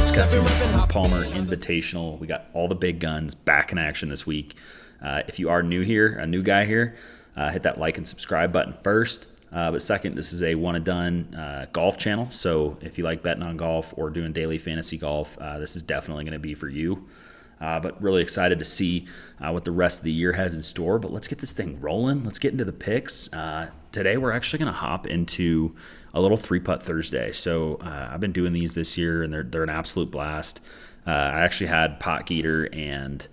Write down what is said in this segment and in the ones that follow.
discussing the Arnold Palmer Invitational. We got all the big guns back in action this week. If you are new here, a new guy here, hit that like and subscribe button first. But second, this is a one-and-done golf channel. So if you like betting on golf or doing daily fantasy golf, this is definitely going to be for you. But really excited to see what the rest of the year has in store. But let's get this thing rolling. Let's get into the picks. Today we're actually going to hop into a little three-putt Thursday. So I've been doing these this year, and they're an absolute blast. I actually had Potgieter and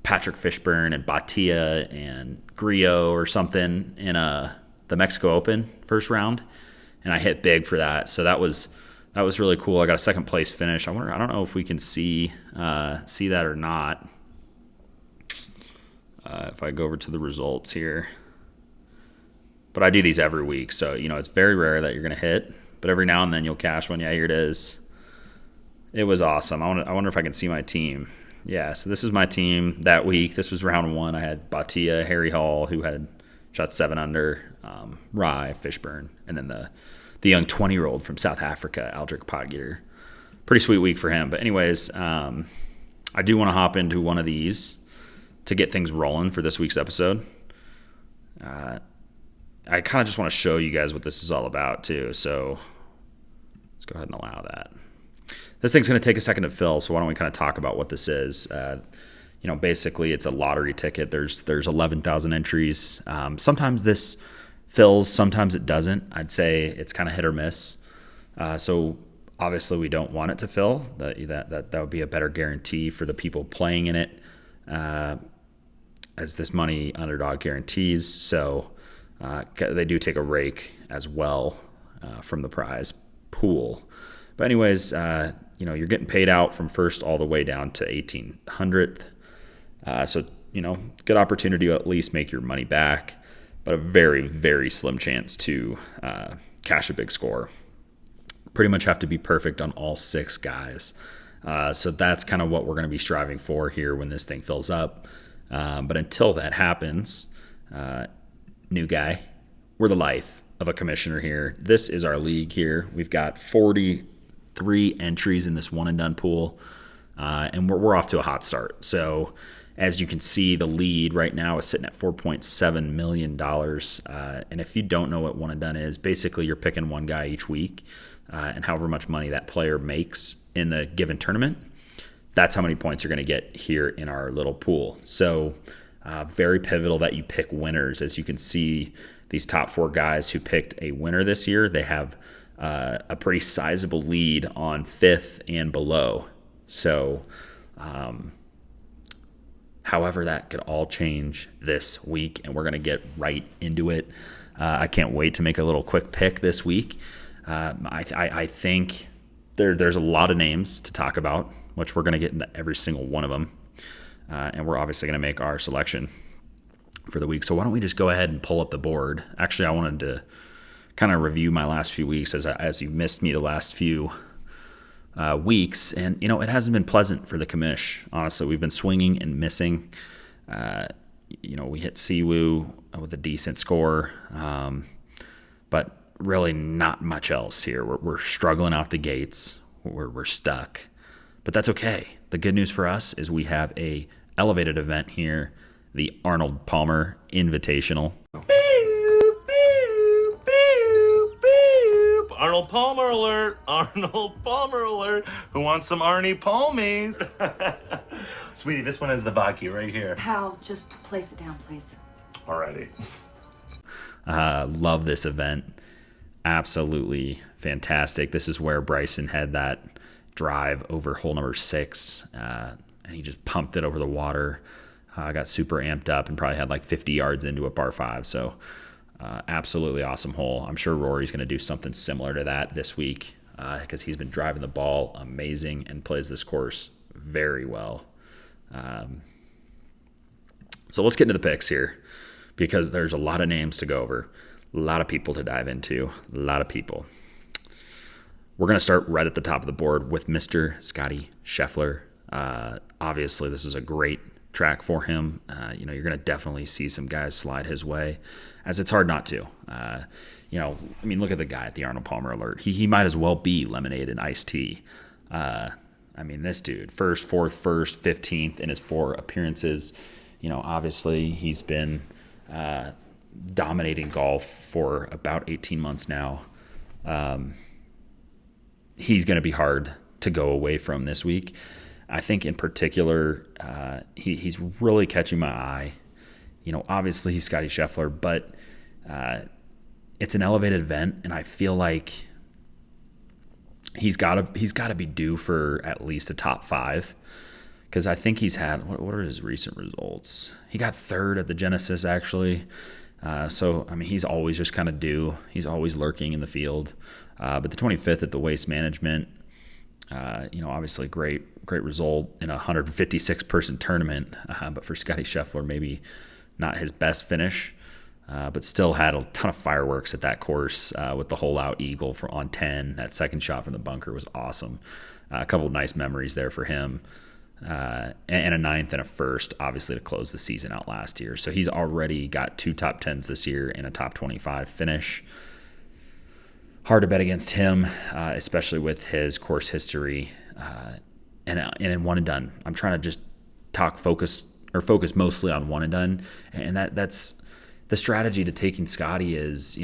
Patrick Fishburne and Batia and Griot or something in the Mexico Open first round, and I hit big for that. So that was really cool. I got a second place finish. I don't know if we can see that or not. If I go over to the results here, but I do these every week, so it's very rare that you're gonna hit, but every now and then you'll cash one. Yeah, here it is. It was awesome. I wonder if I can see my team. Yeah, so this is my team that week. This was round one. I had Batia, Harry Hall, who had shot 7 under, Rye, Fishburne, and then the young 20-year-old from South Africa, Aldrich Potgieter. Pretty sweet week for him. But anyways, I do want to hop into one of these to get things rolling for this week's episode. I kind of just want to show you guys what this is all about too. So let's go ahead and allow that. This thing's going to take a second to fill, so why don't we kind of talk about what this is. Basically it's a lottery ticket. There's 11,000 entries. Sometimes this fills, sometimes it doesn't. I'd say it's kind of hit or miss. So obviously we don't want it to fill. That would be a better guarantee for the people playing in it, as this money underdog guarantees. So they do take a rake as well from the prize pool. But anyways, you're getting paid out from first all the way down to 1800th. So good opportunity to at least make your money back, but a very, very slim chance to cash a big score. Pretty much have to be perfect on all 6 guys. So that's kind of what we're going to be striving for here when this thing fills up. But until that happens, new guy, we're the life of a commissioner here. This is our league here. We've got 43 entries in this one-and-done pool, and we're off to a hot start. So as you can see, the lead right now is sitting at $4.7 million. And if you don't know what one and done is, basically you're picking one guy each week, and however much money that player makes in the given tournament, that's how many points you're going to get here in our little pool. So very pivotal that you pick winners. As you can see, these top 4 guys who picked a winner this year, they have a pretty sizable lead on 5th and below. So however, that could all change this week, and we're going to get right into it. I can't wait to make a little quick pick this week. I think there's a lot of names to talk about, which we're going to get into every single one of them. And we're obviously going to make our selection for the week. So why don't we just go ahead and pull up the board? Actually, I wanted to kind of review my last few weeks as you've missed me the last few weeks, and it hasn't been pleasant for the commish. Honestly, we've been swinging and missing. We hit Siwoo with a decent score, but really not much else here. We're struggling out the gates. We're stuck, but that's okay. The good news for us is we have a elevated event here, the Arnold Palmer Invitational. Arnold Palmer alert! Arnold Palmer alert! Who wants some Arnie Palmies? Sweetie, this one is the vodka right here. Hal, just place it down, please. Alrighty. Love this event. Absolutely fantastic. This is where Bryson had that drive over hole number 6, and he just pumped it over the water. Got super amped up and probably had like 50 yards into a par 5. So absolutely awesome hole. I'm sure Rory's going to do something similar to that this week because he's been driving the ball amazing and plays this course very well. So let's get into the picks here because there's a lot of names to go over, a lot of people to dive into, a lot of people. We're going to start right at the top of the board with Mr. Scotty Scheffler. Obviously, this is a great track for him. You're going to definitely see some guys slide his way, as it's hard not to. Look at the guy at the Arnold Palmer Alert. He might as well be lemonade and iced tea. I mean, this dude, first, fourth, first, 15th in his 4 appearances. Obviously he's been dominating golf for about 18 months now. He's going to be hard to go away from this week. I think in particular, he's really catching my eye. Obviously he's Scotty Scheffler, but it's an elevated event, and I feel like he's got to be due for at least a top 5, because I think he's had what are his recent results? He got 3rd at the Genesis actually. So I mean, he's always just kind of due. He's always lurking in the field. But the 25th at the Waste Management, obviously great result in a 156 person tournament. But for Scotty Scheffler, maybe not his best finish. But still had a ton of fireworks at that course with the hole out eagle on 10. That second shot from the bunker was awesome. A couple of nice memories there for him. And a 9th and a 1st, obviously, to close the season out last year. So he's already got 2 top 10s this year and a top 25 finish. Hard to bet against him, especially with his course history and in one and done. I'm trying to just focus mostly on one and done, and that's the strategy to taking Scotty is,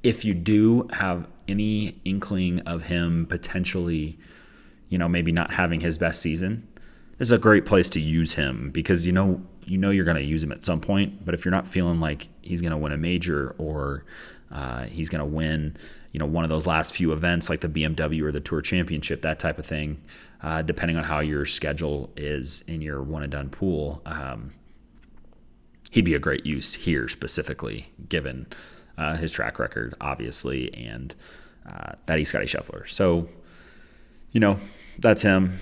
if you do have any inkling of him potentially, maybe not having his best season, this is a great place to use him, because you're going to use him at some point. But if you're not feeling like he's going to win a major, or he's going to win, one of those last few events like the BMW or the Tour Championship, that type of thing, depending on how your schedule is in your one and done pool, he'd be a great use here specifically, given his track record, obviously, and that he's Scotty Scheffler. So, that's him.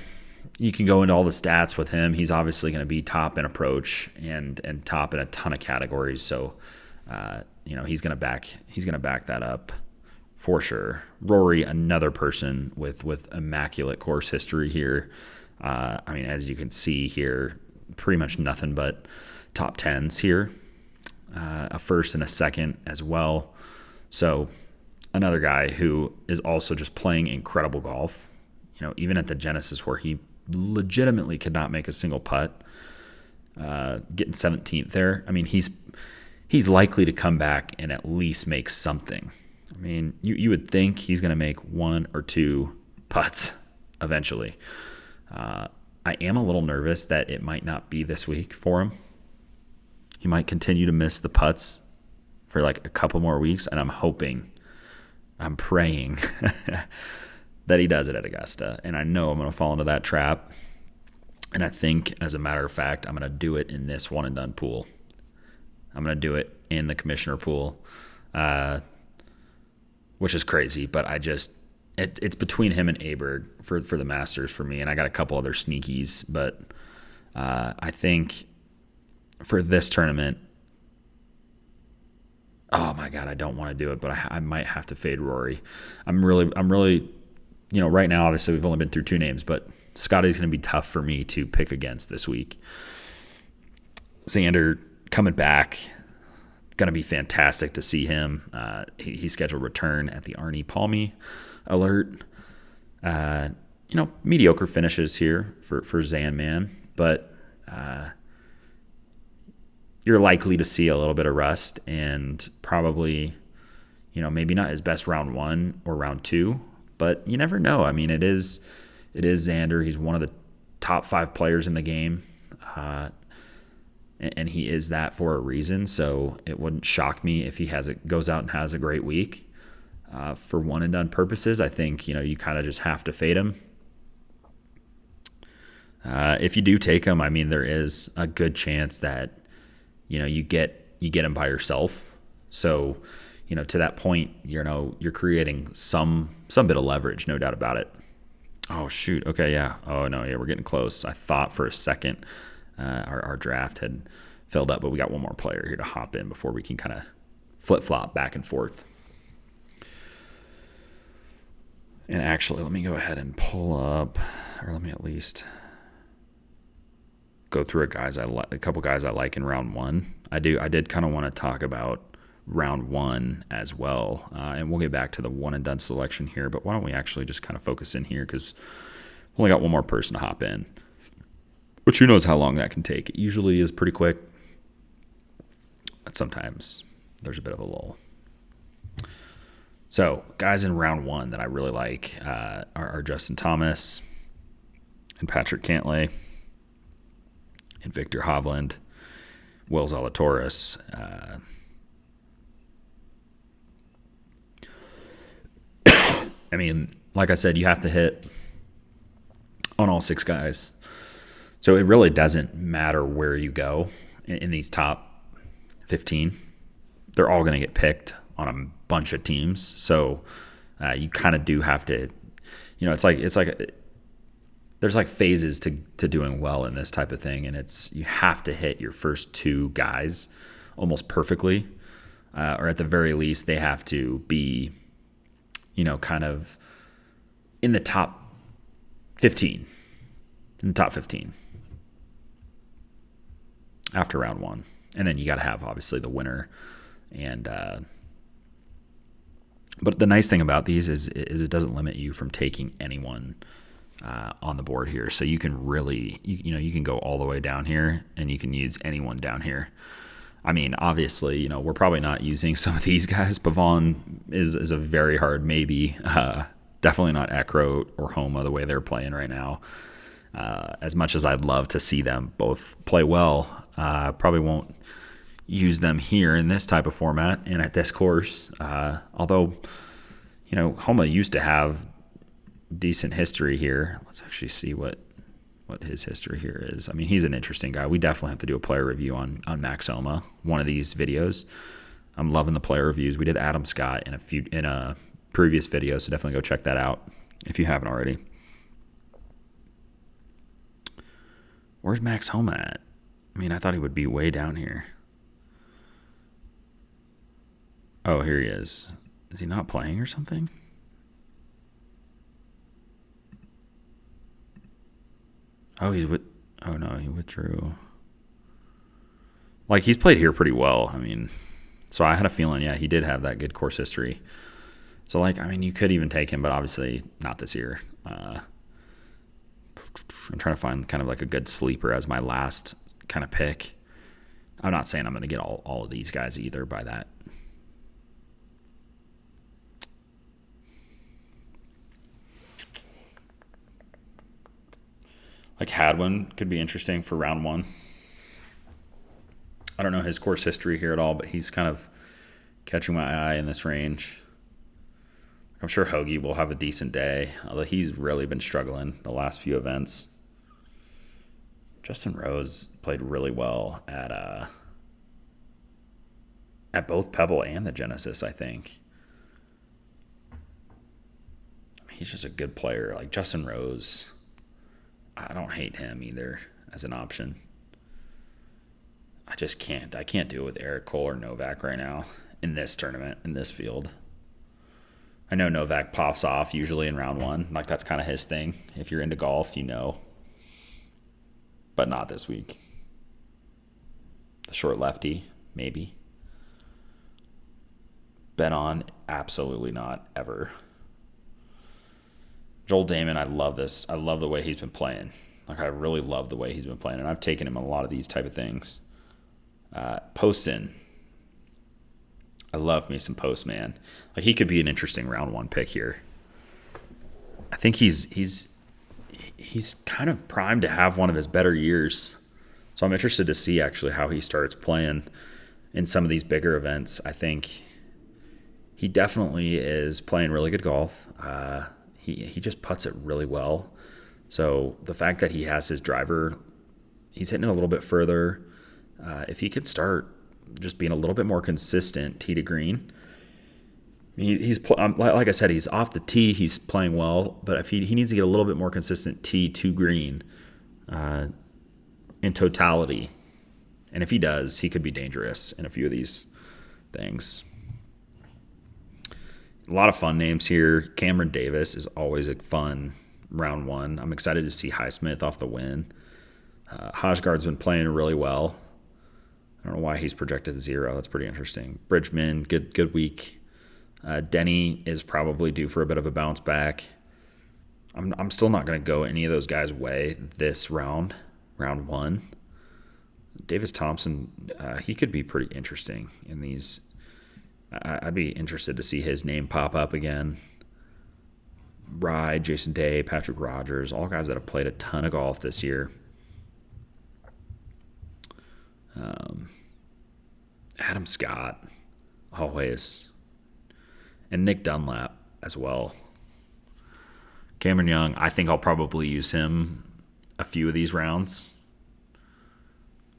You can go into all the stats with him. He's obviously going to be top in approach and top in a ton of categories. So, he's going to back that up for sure. Rory, another person with immaculate course history here. As you can see here, pretty much nothing but top 10s here. A 1st and a 2nd as well. So another guy who is also just playing incredible golf. Even at the Genesis, where he legitimately could not make a single putt, getting 17th there. I mean, he's likely to come back and at least make something. I mean, you would think he's going to make 1 or 2 putts eventually. I am a little nervous that it might not be this week for him. He might continue to miss the putts for like a couple more weeks, and I'm praying that he does it at Augusta. And I know I'm going to fall into that trap. And I think, as a matter of fact, I'm going to do it in this one and done pool. I'm going to do it in the commissioner pool, which is crazy. But it's between him and Aberg for the Masters for me. And I got a couple other sneakies. But I think for this tournament, oh my God, I don't want to do it, but I might have to fade Rory. I'm really, right now, obviously we've only been through 2 names, but Scotty's going to be tough for me to pick against this week. Xander coming back, going to be fantastic to see him. He's scheduled return at the Arnie Palmy alert. Mediocre finishes here for Zan Man, but you're likely to see a little bit of rust, and probably, maybe not his best round 1 or round 2, but you never know. I mean, it is Xander. He's one of the top 5 players in the game, and he is that for a reason. So it wouldn't shock me if he goes out and has a great week. For one and done purposes, I think you kind of just have to fade him. If you do take him, I mean, there is a good chance that you get him by yourself. So, to that point, you're creating some bit of leverage, no doubt about it. Oh shoot. Okay, yeah. Oh no, yeah, we're getting close. I thought for a second our draft had filled up, but we got one more player here to hop in before we can kind of flip-flop back and forth. And actually, let me go ahead and pull up, or let me at least go through a couple guys I like in round 1. I did kind of want to talk about round one as well. And we'll get back to the one and done selection here, but why don't we actually just kind of focus in here because we only got one more person to hop in. But who knows how long that can take. It usually is pretty quick, but sometimes there's a bit of a lull. So guys in round one that I really like are Justin Thomas and Patrick Cantlay and Victor Hovland, Will Zalatoris. I mean, like I said, you have to hit on all 6 guys. So it really doesn't matter where you go in these top 15. They're all going to get picked on a bunch of teams. So you kind of do have to, it's like there's like phases to doing well in this type of thing. And you have to hit your first 2 guys almost perfectly. Or at the very least, they have to be, kind of in the top 15. In the top 15 after round one. And then you got to have, obviously, the winner. And but the nice thing about these is it doesn't limit you from taking anyone on the board here. So you can really, you can go all the way down here and you can use anyone down here. I mean, obviously, we're probably not using some of these guys. Pavon is a very hard maybe. Definitely not Ekro or Homa the way they're playing right now. As much as I'd love to see them both play well, probably won't use them here in this type of format and at this course. Although, Homa used to have decent history here. Let's actually see what his history here is. I mean, he's an interesting guy. We definitely have to do a player review on Max Homa, one of these videos. I'm loving the player reviews. We did Adam Scott in a previous video, so definitely go check that out if you haven't already. Where's Max Homa at? I mean, I thought he would be way down here. Oh, here he is. Is he not playing or something? Oh, oh no, he withdrew. Like, he's played here pretty well. I mean, so I had a feeling, yeah, he did have that good course history. So, like, I mean, you could even take him, but obviously not this year. I'm trying to find kind of like a good sleeper as my last kind of pick. I'm not saying I'm going to get all of these guys either by that. Like Hadwin could be interesting for round one. I don't know his course history here at all, but he's kind of catching my eye in this range. I'm sure Hoagie will have a decent day, although he's really been struggling the last few events. Justin Rose played really well at both Pebble and the Genesis, I think. He's just a good player. Like Justin Rose, I don't hate him either as an option. I just can't. I can't do it with Eric Cole or Novak right now in this tournament, in this field. I know Novak pops off usually in round one. Like, that's kind of his thing. If you're into golf, But not this week. The short lefty, maybe. Bet on, absolutely not, ever. Joel Damon, I love this. I love the way he's been playing. Like, I really love the way he's been playing. And I've taken him on a lot of these type of things. Poston. I love me some Post, man. Like, he could be an interesting round one pick here. I think he's kind of primed to have one of his better years. So I'm interested to see actually how he starts playing in some of these bigger events. I think he definitely is playing really good golf. He just putts it really well. So the fact that he has his driver, he's hitting it a little bit further. If he could start just being a little bit more consistent tee to green, like I said, he's off the tee, he's playing well, but if he needs to get a little bit more consistent tee to green in totality, and if he does, he could be dangerous in a few of these things. A lot of fun names here. Cameron Davis is always a fun round one. I'm excited to see Highsmith off the win. Hojgaard's been playing really well. I don't know why he's projected 0. That's pretty interesting. Bridgman, good week. Denny is probably due for a bit of a bounce back. I'm still not going to go any of those guys' way this round 1. Davis Thompson, he could be pretty interesting in these. I'd be interested to see his name pop up again. Rye, Jason Day, Patrick Rogers, all guys that have played a ton of golf this year. Adam Scott, always. And Nick Dunlap as well. Cameron Young, I think I'll probably use him a few of these rounds.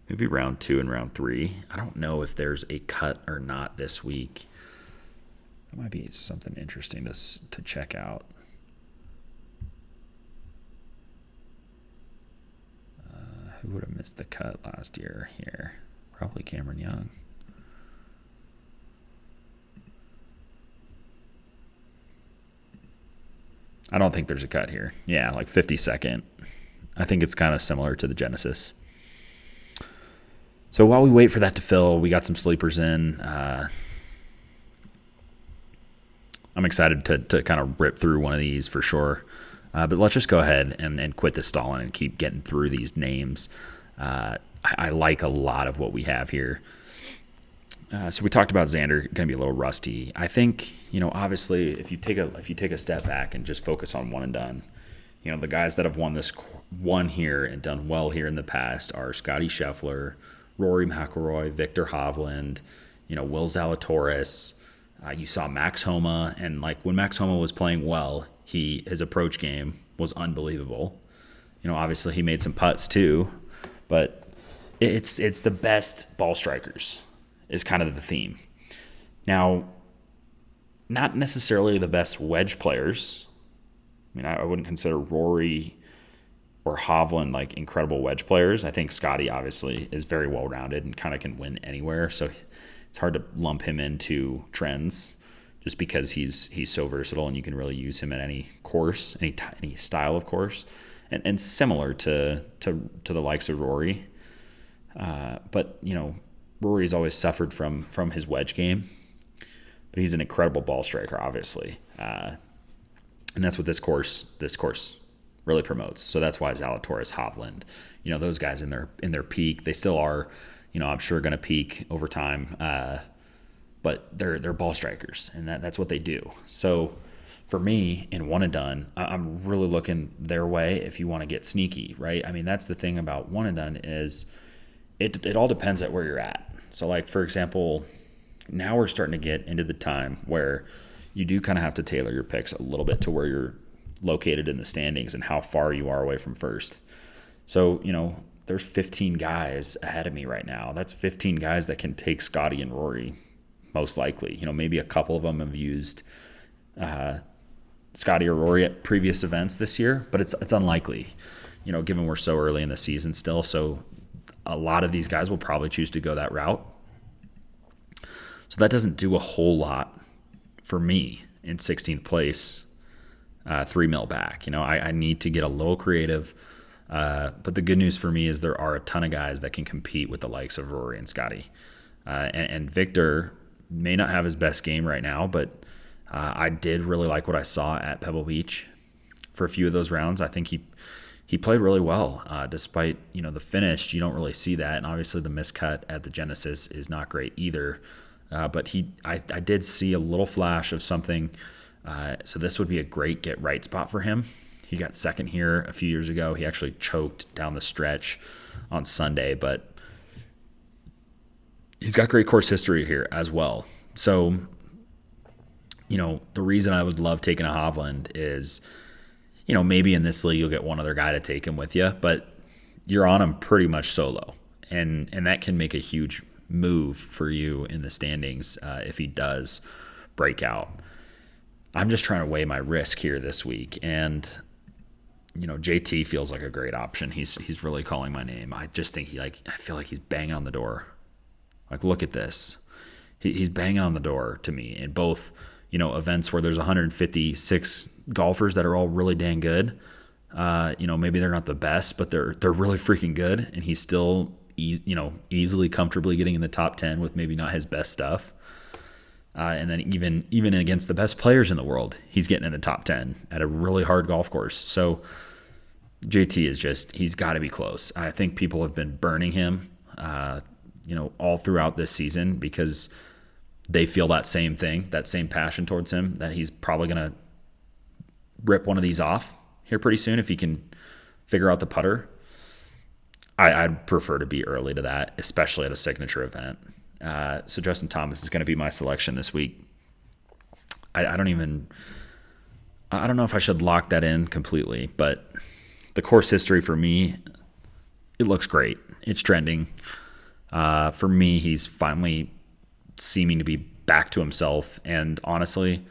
Maybe round 2 and round 3. I don't know if there's a cut or not this week. That might be something interesting to check out. Who would have missed the cut last year here? Probably Cameron Young. I don't think there's a cut here. Yeah, like 52nd. I think it's kind of similar to the Genesis. So while we wait for that to fill, we got some sleepers in. I'm excited to kind of rip through one of these for sure. But let's just go ahead and quit the stalling and keep getting through these names. I like a lot of what we have here. So we talked about Xander going to be a little rusty. I think, obviously if you take a step back and just focus on one and done, the guys that have won here and done well here in the past are Scotty Scheffler, Rory McIlroy, Victor Hovland, Will Zalatoris. You saw Max Homa, and when Max Homa was playing well, his approach game was unbelievable. Obviously he made some putts too, but it's the best ball strikers is kind of the theme. Now, not necessarily the best wedge players. I wouldn't consider Rory or Hovland incredible wedge players. I think Scotty obviously is very well rounded and kind of can win anywhere, so it's hard to lump him into trends just because he's so versatile and you can really use him at any course, any style of course, and similar to the likes of Rory. But Rory's always suffered from his wedge game, but he's an incredible ball striker, obviously, and that's what this course really promotes. So that's why Zalatoris, Hovland, those guys in their peak, they still are, I'm sure going to peak over time, but they're ball strikers, and that's what they do. So for me, in one and done, I'm really looking their way if you want to get sneaky, right? That's the thing about one and done is it all depends at where you're at. So for example, now we're starting to get into the time where you do kind of have to tailor your picks a little bit to where you're located in the standings and how far you are away from first. So, there's 15 guys ahead of me right now. That's 15 guys that can take Scotty and Rory, most likely. Maybe a couple of them have used Scotty or Rory at previous events this year, but it's unlikely, given we're so early in the season still. So a lot of these guys will probably choose to go that route. So that doesn't do a whole lot for me in 16th place, 3 mil back. I need to get a little creative. But the good news for me is there are a ton of guys that can compete with the likes of Rory and Scotty. And Victor may not have his best game right now, but I did really like what I saw at Pebble Beach for a few of those rounds. I think he played really well, despite the finish. You don't really see that, and obviously the miscut at the Genesis is not great either. But I did see a little flash of something. So this would be a great get right spot for him. He got second here a few years ago. He actually choked down the stretch on Sunday, but he's got great course history here as well. So, the reason I would love taking a Hovland is, maybe in this league you'll get one other guy to take him with you, but you're on him pretty much solo. And that can make a huge move for you in the standings if he does break out. I'm just trying to weigh my risk here this week, and JT feels like a great option. He's really calling my name. I just think I feel like he's banging on the door. Look at this. He's banging on the door to me in both events where there's 156 golfers that are all really dang good. Maybe they're not the best, but they're really freaking good, and he's still easily, comfortably getting in the top 10 with maybe not his best stuff. And then even against the best players in the world, he's getting in the top 10 at a really hard golf course. So JT he's got to be close. I think people have been burning him, all throughout this season because they feel that same thing, that same passion towards him, that he's probably going to rip one of these off here pretty soon if he can figure out the putter. I'd prefer to be early to that, especially at a signature event. So Justin Thomas is going to be my selection this week. I don't know if I should lock that in completely, but the course history for me, it looks great. It's trending. For me, he's finally seeming to be back to himself. And honestly,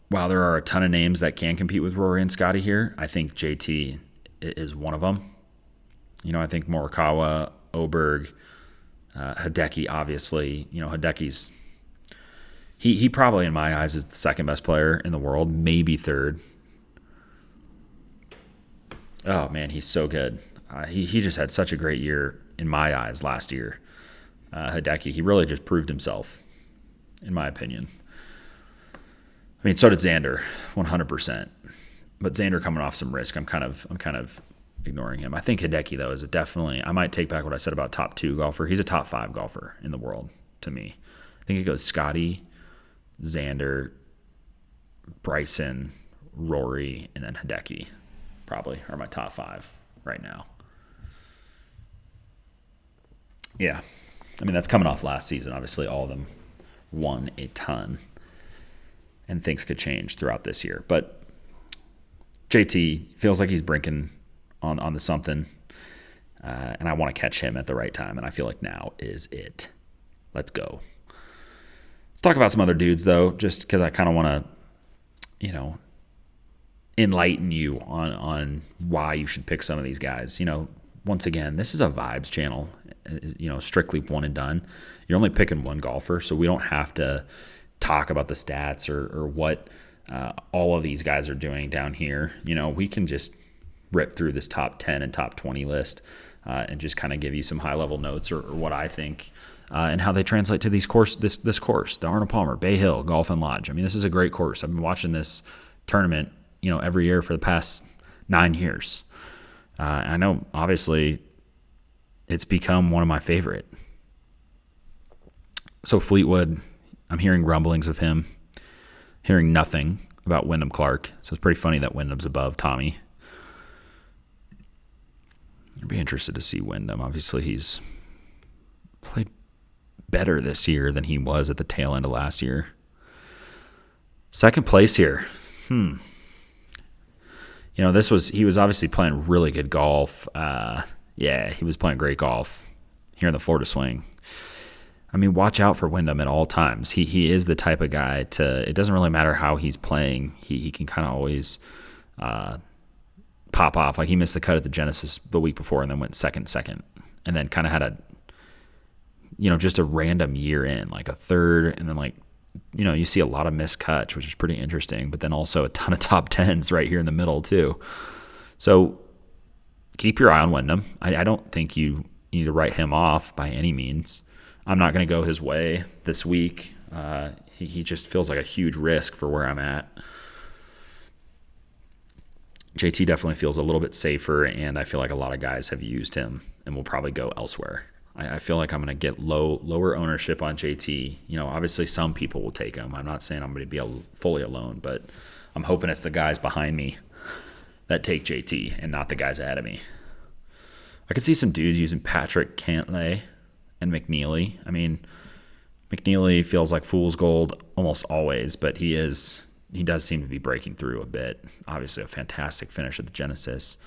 while there are a ton of names that can compete with Rory and Scotty here, I think JT is one of them. I think Morikawa, Oberg, Hideki, obviously. Hideki's he probably in my eyes is the second best player in the world, maybe third. Oh man, he's so good. He just had such a great year in my eyes last year. Hideki, he really just proved himself, in my opinion. I mean, so did Xander, 100%. But Xander coming off some risk, I'm kind of ignoring him. I think Hideki, though, is I might take back what I said about top 2 golfer. He's a top 5 golfer in the world to me. I think it goes Scotty, Xander, Bryson, Rory, and then Hideki probably are my top 5 right now. Yeah. I mean, that's coming off last season. Obviously, all of them won a ton. And things could change throughout this year. But JT feels like he's brinking on the something. And I want to catch him at the right time. And I feel like now is it. Let's go. Let's talk about some other dudes, though, just because I kind of want to, enlighten you on why you should pick some of these guys. Once again, this is a vibes channel, strictly one and done. You're only picking one golfer, so we don't have to talk about the stats or what all of these guys are doing down here. We can just rip through this top 10 and top 20 list and just kind of give you some high-level notes or what I think and how they translate to this course, the Arnold Palmer, Bay Hill, Golf and Lodge. I mean, this is a great course. I've been watching this tournament, every year for the past 9 years. I know, obviously, it's become one of my favorite. So Fleetwood, I'm hearing rumblings of him, hearing nothing about Wyndham Clark. So it's pretty funny that Wyndham's above Tommy. I'd be interested to see Wyndham. Obviously, he's played better this year than he was at the tail end of last year. Second place here. He was obviously playing really good golf. He was playing great golf here in the Florida swing. I mean, watch out for Wyndham at all times. He is the type of guy it doesn't really matter how he's playing. He can kind of always pop off. Like he missed the cut at the Genesis the week before and then went second, and then kind of had just a random year in, like a third, and then you see a lot of missed cuts, which is pretty interesting, but then also a ton of top 10s right here in the middle too. So keep your eye on Wyndham. I don't think you need to write him off by any means. I'm not going to go his way this week. He just feels like a huge risk for where I'm at. JT definitely feels a little bit safer, and I feel like a lot of guys have used him and will probably go elsewhere. I feel like I'm going to get lower ownership on JT. Obviously some people will take him. I'm not saying I'm going to be fully alone, but I'm hoping it's the guys behind me that take JT and not the guys ahead of me. I could see some dudes using Patrick Cantlay and McNeely. I mean, McNeely feels like fool's gold almost always, but he does seem to be breaking through a bit. Obviously a fantastic finish at the Genesis.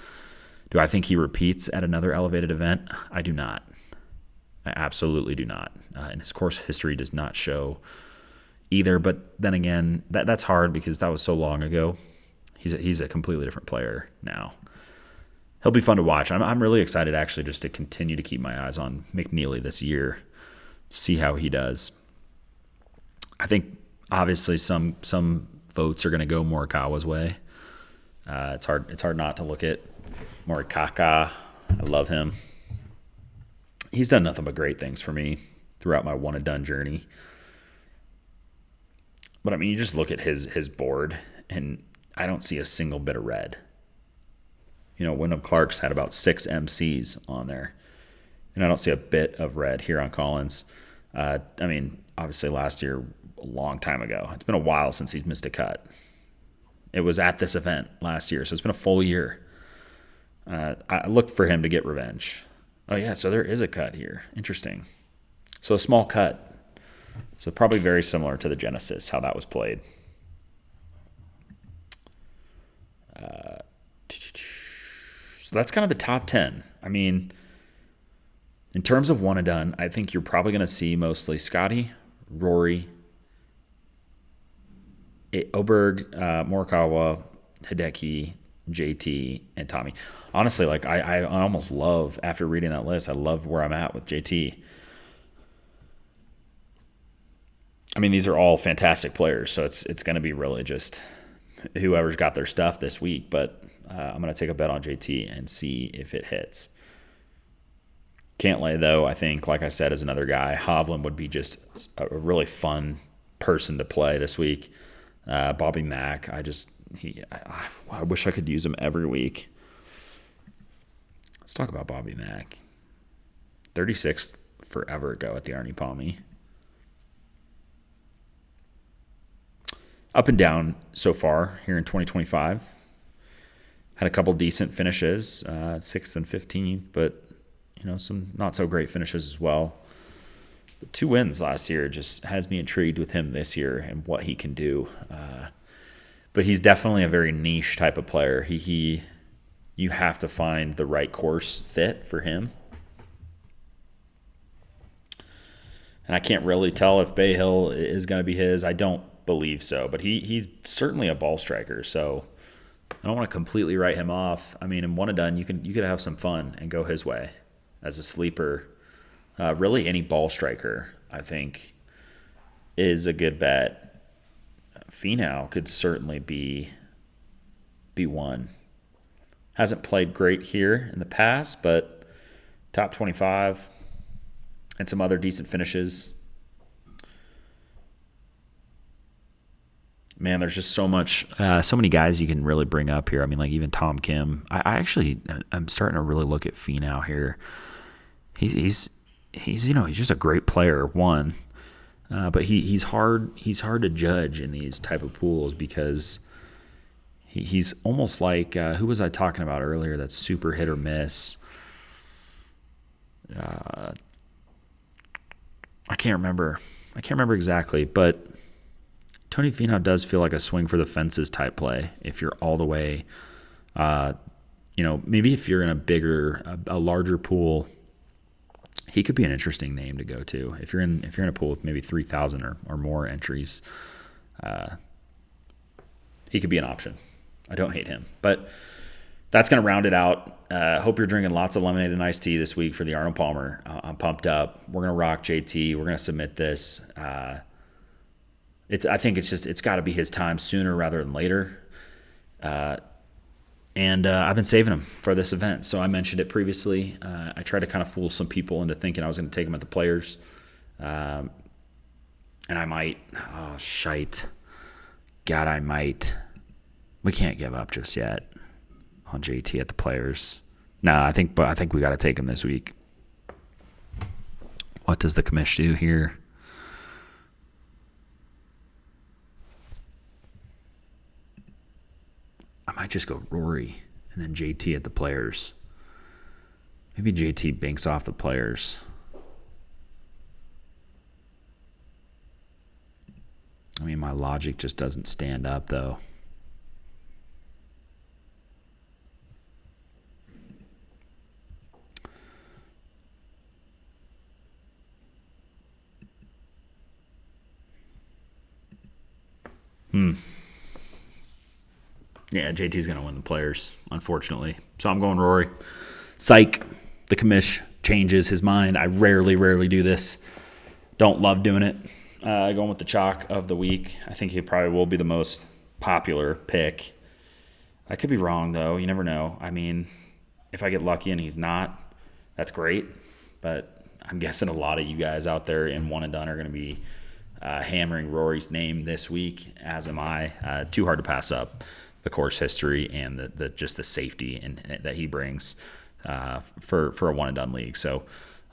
Do I think he repeats at another elevated event? I do not. I absolutely do not. And his course history does not show either. But then again, that's hard because that was so long ago. He's a completely different player now. He'll be fun to watch. I'm really excited actually just to continue to keep my eyes on McNeely this year, see how he does. I think obviously some votes are going to go Morikawa's way. It's hard not to look at Morikawa. I love him. he's done nothing but great things for me throughout my one and done journey. But I mean, you just look at his board, and I don't see a single bit of red. Wyndham Clark's had about 6 MCs on there, and I don't see a bit of red here on Collins. I mean, obviously last year, a long time ago. It's been a while since he's missed a cut. It was at this event last year, so it's been a full year. I looked for him to get revenge. Oh, yeah, so there is a cut here. Interesting. So a small cut. So probably very similar to the Genesis, how that was played. So that's kind of the top 10. I mean, in terms of one and done, I think you're probably going to see mostly Scotty, Rory, Oberg, Morikawa, Hideki, JT, and Tommy. Honestly, like I almost love, after reading that list, I love where I'm at with JT. I mean, these are all fantastic players, so it's going to be really just whoever's got their stuff this week. But I'm going to take a bet on JT and see if it hits. Cantlay, though, I think, like I said, is another guy. Hovland would be just a really fun person to play this week. Bobby Mack, I wish I could use him every week. Let's talk about Bobby Mack. 36th forever ago at the Arnie Palmy. Up and down so far here in 2025. Had a couple decent finishes, 6th and 15th, but some not so great finishes as well. But 2 wins last year just has me intrigued with him this year and what he can do. But he's definitely a very niche type of player. You have to find the right course fit for him. And I can't really tell if Bay Hill is going to be his. I don't believe so, but he's certainly a ball striker. So I don't want to completely write him off. I mean, in one and done, you could have some fun and go his way as a sleeper. Really, any ball striker, I think, is a good bet. Finau could certainly be one. Hasn't played great here in the past, but top 25 and some other decent finishes. Man, there's just so many guys you can really bring up here. I mean, like even Tom Kim. I'm starting to really look at Finau here. He's just a great player. One, but he's hard to judge in these type of pools because he's almost like who was I talking about earlier? That's super hit or miss. I can't remember exactly, but Tony Finau does feel like a swing for the fences type play if you're all the way, maybe if you're in a larger pool, he could be an interesting name to go to. If you're in a pool with maybe 3,000 or more entries, he could be an option. I don't hate him, but that's going to round it out. Hope you're drinking lots of lemonade and iced tea this week for the Arnold Palmer. I'm pumped up. We're going to rock JT. We're going to submit this. I think it's got to be his time sooner rather than later. And I've been saving him for this event. So I mentioned it previously. I tried to kind of fool some people into thinking I was going to take him at the Players. And I might. Oh, shite. God, I might. We can't give up just yet on JT at the Players. No, I think we got to take him this week. What does the commish do here? I might just go Rory and then JT at the Players. Maybe JT banks off the Players. I mean, my logic just doesn't stand up, though. Yeah, JT's going to win the Players, unfortunately. So I'm going Rory. Psych. The commish changes his mind. I rarely do this. Don't love doing it. Going with the chalk of the week. I think he probably will be the most popular pick. I could be wrong, though. You never know. I mean, if I get lucky and he's not, that's great. But I'm guessing a lot of you guys out there in One and Done are going to be hammering Rory's name this week, as am I. Too hard to pass up the course history and the just the safety that he brings for a One and Done league. So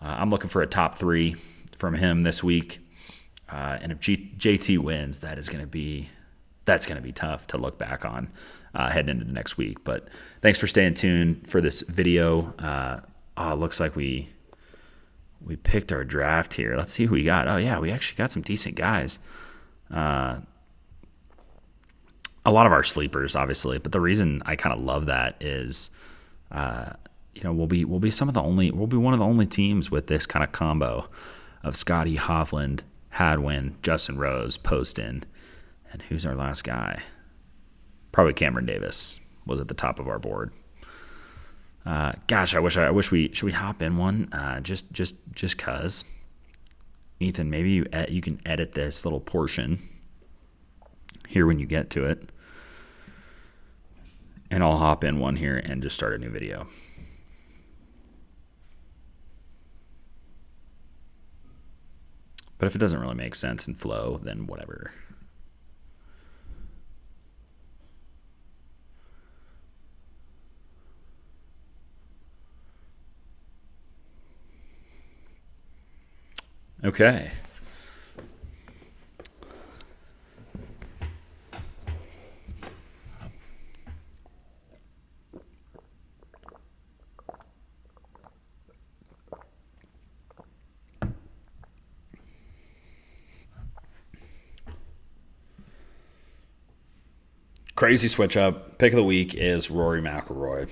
I'm looking for a top 3 from him this week. And if JT wins, that's going to be tough to look back on heading into the next week. But thanks for staying tuned for this video. It looks like we picked our draft here. Let's see who we got. Oh, yeah, we actually got some decent guys. A lot of our sleepers, obviously. But the reason I kind of love that is, we'll be one of the only teams with this kind of combo of Scotty, Hovland, Hadwin, Justin Rose, Poston, and who's our last guy? Probably Cameron Davis was at the top of our board. Gosh, I wish should we hop in one? Just cause. Ethan, maybe you can edit this little portion here when you get to it, and I'll hop in one here and just start a new video. But if it doesn't really make sense and flow, then whatever. Okay. Crazy switch up. Pick of the week is Rory McIlroy.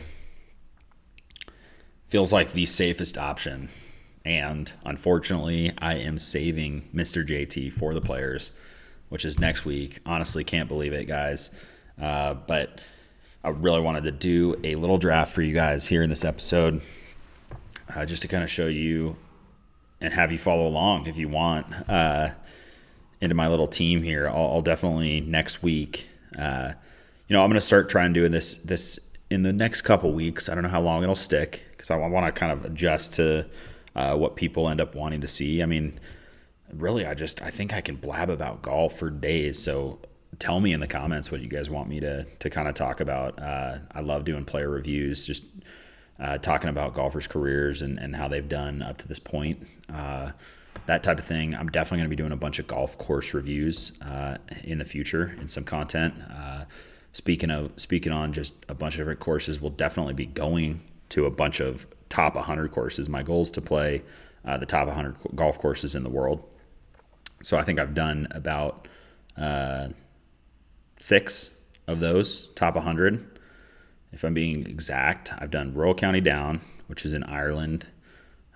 Feels like the safest option. And unfortunately, I am saving Mr. JT for the Players, which is next week. Honestly, can't believe it, guys. But I really wanted to do a little draft for you guys here in this episode, just to kind of show you and have you follow along if you want into my little team here. I'll definitely next week. I'm going to start trying doing this in the next couple weeks. I don't know how long it'll stick because I want to kind of adjust to what people end up wanting to see. I mean, really, I think I can blab about golf for days. So tell me in the comments what you guys want me to kind of talk about. I love doing player reviews, just talking about golfers' careers and how they've done up to this point. That type of thing. I'm definitely going to be doing a bunch of golf course reviews in the future in some content. Speaking on just a bunch of different courses, we'll definitely be going to a bunch of top 100 courses. My goal is to play the top 100 golf courses in the world. So I think I've done about 6 of those top 100. If I'm being exact, I've done Royal County Down, which is in Ireland.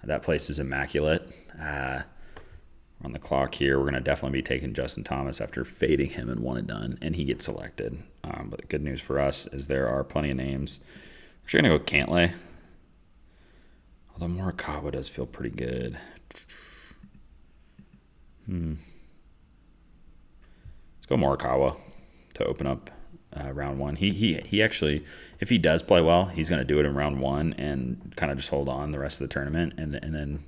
That place is immaculate. We're on the clock here. We're going to definitely be taking Justin Thomas after fading him in One and Done, and he gets selected. But good news for us is there are plenty of names. We're actually going to go Cantlay. Although Morikawa does feel pretty good. Let's go Morikawa to open up round 1. He actually, if he does play well, he's going to do it in round 1 and kind of just hold on the rest of the tournament and then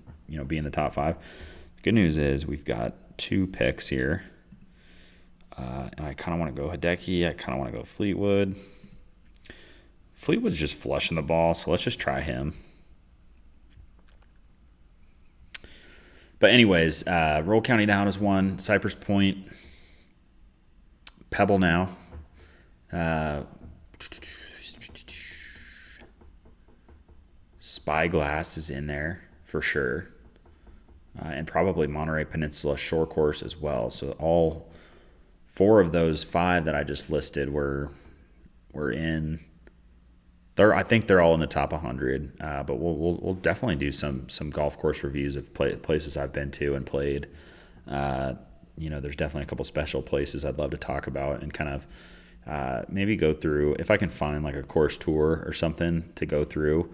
be in the top 5. The good news is we've got 2 picks here. And I kind of want to go Hideki. I kind of want to go Fleetwood. Fleetwood's just flushing the ball, so let's just try him. But anyways, Roll County Down is 1. Cypress Point. Pebble now. Spyglass is in there for sure. And probably Monterey Peninsula Shore Course as well. So all 4 of those 5 that I just listed were in. I think they're all in the top 100. But we'll definitely do some golf course reviews of places I've been to and played. There's definitely a couple special places I'd love to talk about and kind of maybe go through. If I can find like a course tour or something to go through,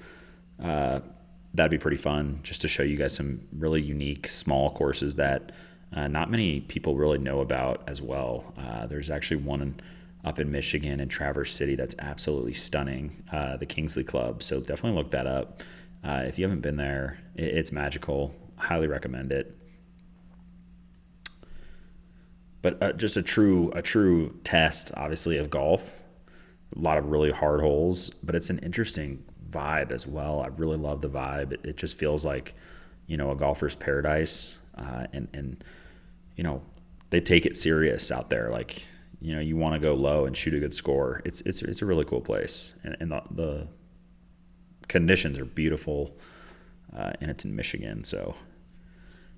that'd be pretty fun just to show you guys some really unique small courses that not many people really know about as well. There's actually one up in Michigan in Traverse City that's absolutely stunning, the Kingsley Club. So definitely look that up. If you haven't been there, it's magical. highly recommend it. But just a true test, obviously, of golf. A lot of really hard holes, but it's an interesting vibe as well. I really love the vibe. It just feels like, a golfer's paradise, and they take it serious out there. Like, you want to go low and shoot a good score. It's a really cool place, and the conditions are beautiful, and it's in Michigan, so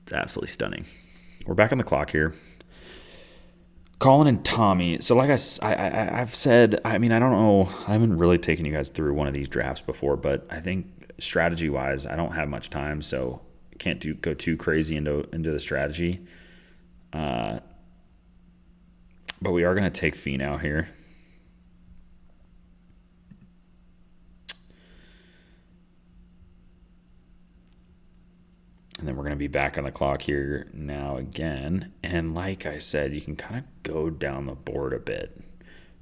it's absolutely stunning. We're back on the clock here. Colin and Tommy. So like I've said, I don't know. I haven't really taken you guys through one of these drafts before, but I think strategy-wise, I don't have much time, so I can't go too crazy into the strategy. But we are going to take Finau here. And then we're going to be back on the clock here now again. And like I said, you can kind of go down the board a bit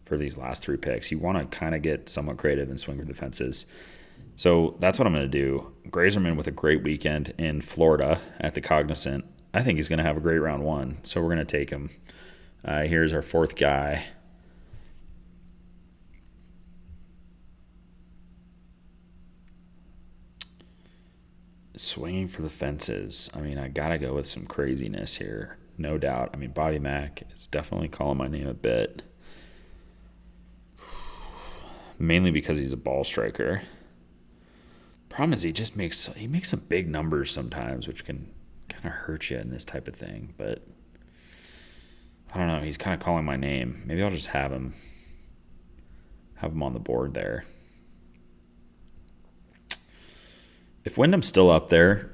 for these last 3 picks. You want to kind of get somewhat creative and swing for the fences. So that's what I'm going to do. Grazerman with a great weekend in Florida at the Cognizant. I think he's going to have a great round 1. So we're going to take him. Here's our 4th guy. Swinging for the fences. I got to go with some craziness here. No doubt. Bobby Mack is definitely calling my name a bit. Mainly because he's a ball striker. Problem is he makes some big numbers sometimes, which can kind of hurt you in this type of thing. But I don't know. He's kind of calling my name. Maybe I'll just have him on the board there. If Wyndham's still up there,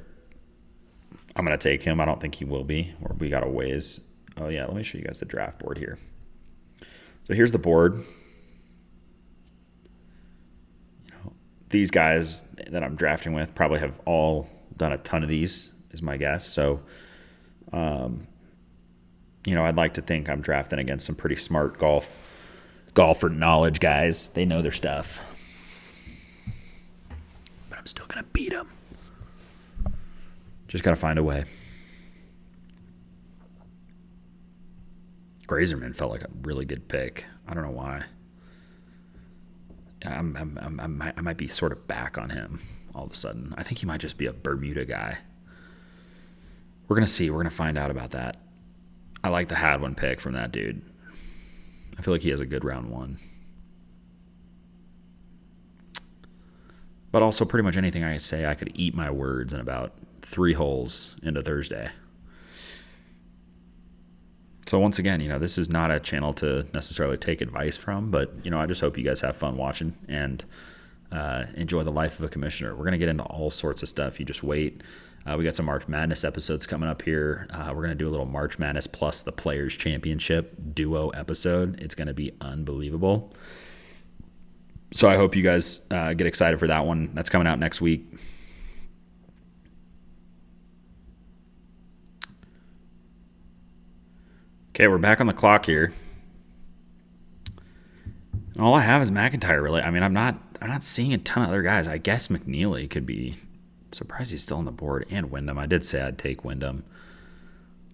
I'm going to take him. I don't think he will be. Or we got a ways. Oh, yeah. Let me show you guys the draft board here. So here's the board. These guys that I'm drafting with probably have all done a ton of these, is my guess. So, I'd like to think I'm drafting against some pretty smart golfer knowledge guys. They know their stuff. I'm still going to beat him. Just got to find a way. Grazerman felt like a really good pick. I don't know why. I might be sort of back on him all of a sudden. I think he might just be a Bermuda guy. We're going to see. We're going to find out about that. I like the Hadwin pick from that dude. I feel like he has a good round 1. But also pretty much anything I say, I could eat my words in about 3 holes into Thursday. So once again, this is not a channel to necessarily take advice from, but, I just hope you guys have fun watching and enjoy the life of a commissioner. We're going to get into all sorts of stuff. You just wait. We got some March Madness episodes coming up here. We're going to do a little March Madness plus the Players Championship duo episode. It's going to be unbelievable. So I hope you guys get excited for that one. That's coming out next week. Okay, we're back on the clock here. And all I have is McIntyre, really. I'm not seeing a ton of other guys. I guess McNeely could be. Surprised he's still on the board. And Wyndham. I did say I'd take Wyndham.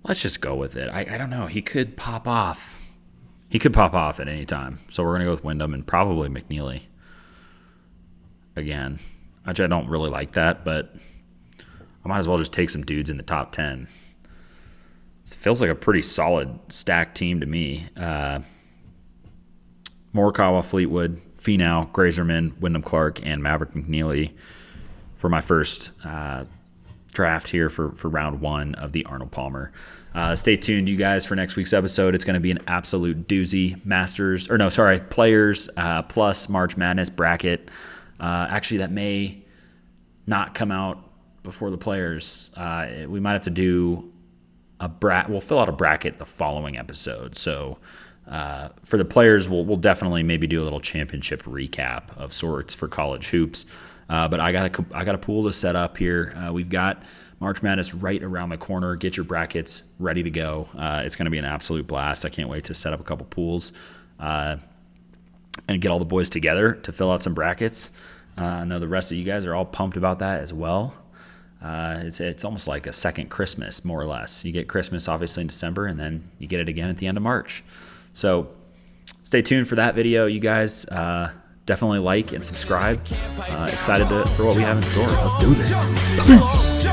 Let's just go with it. I don't know. He could pop off. He could pop off at any time. So we're going to go with Wyndham and probably McNeely. Again. Which I don't really like that, but I might as well just take some dudes in the top 10. It feels like a pretty solid stacked team to me. Morikawa, Fleetwood, Finau, Grazerman, Wyndham Clark, and Maverick McNeely for my first draft here for round 1 of the Arnold Palmer. Stay tuned, you guys, for next week's episode. It's going to be an absolute doozy. Players plus March Madness bracket. Actually, that may not come out before the Players. We might have to do we'll fill out a bracket the following episode. So for the Players, we'll definitely maybe do a little championship recap of sorts for college hoops. But I got a pool to set up here. We've got March Madness right around the corner. Get your brackets ready to go. It's going to be an absolute blast. I can't wait to set up a couple pools and get all the boys together to fill out some brackets. I know the rest of you guys are all pumped about that as well. It's almost like a second Christmas, more or less. You get Christmas obviously in December, and then you get it again at the end of March. So stay tuned for that video, you guys. Definitely like and subscribe. Excited for what we have in store. Let's do this. Peace.